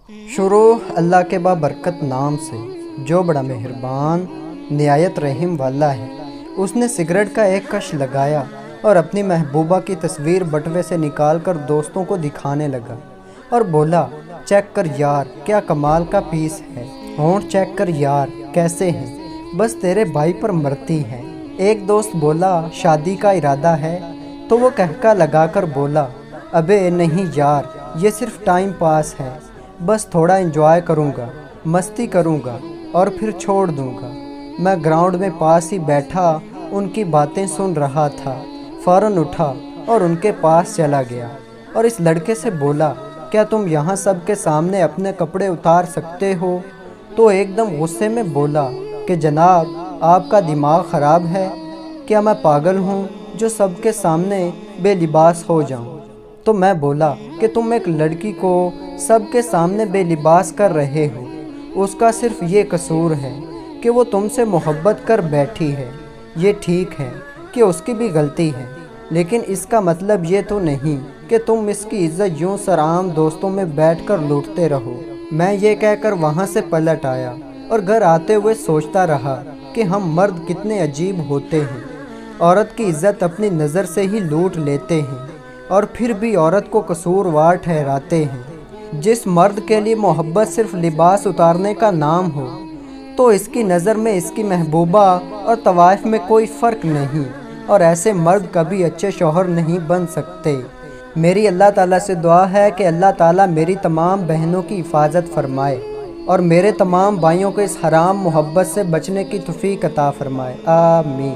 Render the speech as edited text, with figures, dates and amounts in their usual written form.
شروع اللہ کے بابرکت نام سے جو بڑا مہربان نہایت رحم والا ہے۔ اس نے سگریٹ کا ایک کش لگایا اور اپنی محبوبہ کی تصویر بٹوے سے نکال کر دوستوں کو دکھانے لگا اور بولا، چیک کر یار کیا کمال کا پیس ہے، ہونٹ چیک کر یار کیسے ہیں، بس تیرے بھائی پر مرتی ہیں۔ ایک دوست بولا، شادی کا ارادہ ہے؟ تو وہ کہکا لگا کر بولا، ابے نہیں یار، یہ صرف ٹائم پاس ہے، بس تھوڑا انجوائے کروں گا، مستی کروں گا اور پھر چھوڑ دوں گا۔ میں گراؤنڈ میں پاس ہی بیٹھا ان کی باتیں سن رہا تھا، فوراً اٹھا اور ان کے پاس چلا گیا اور اس لڑکے سے بولا، کیا تم یہاں سب کے سامنے اپنے کپڑے اتار سکتے ہو؟ تو ایک دم غصے میں بولا کہ جناب آپ کا دماغ خراب ہے، کیا میں پاگل ہوں جو سب کے سامنے بے لباس ہو جاؤں؟ تو میں بولا کہ تم ایک لڑکی کو سب کے سامنے بے لباس کر رہے ہو، اس کا صرف یہ قصور ہے کہ وہ تم سے محبت کر بیٹھی ہے، یہ ٹھیک ہے کہ اس کی بھی غلطی ہے، لیکن اس کا مطلب یہ تو نہیں کہ تم اس کی عزت یوں سرعام دوستوں میں بیٹھ کر لوٹتے رہو۔ میں یہ کہہ کر وہاں سے پلٹ آیا اور گھر آتے ہوئے سوچتا رہا کہ ہم مرد کتنے عجیب ہوتے ہیں، عورت کی عزت اپنی نظر سے ہی لوٹ لیتے ہیں اور پھر بھی عورت کو قصوروار ٹھہراتے ہیں۔ جس مرد کے لیے محبت صرف لباس اتارنے کا نام ہو تو اس کی نظر میں اس کی محبوبہ اور طوائف میں کوئی فرق نہیں، اور ایسے مرد کبھی اچھے شوہر نہیں بن سکتے۔ میری اللہ تعالیٰ سے دعا ہے کہ اللہ تعالیٰ میری تمام بہنوں کی حفاظت فرمائے اور میرے تمام بھائیوں کو اس حرام محبت سے بچنے کی توفیق عطا فرمائے، آمین۔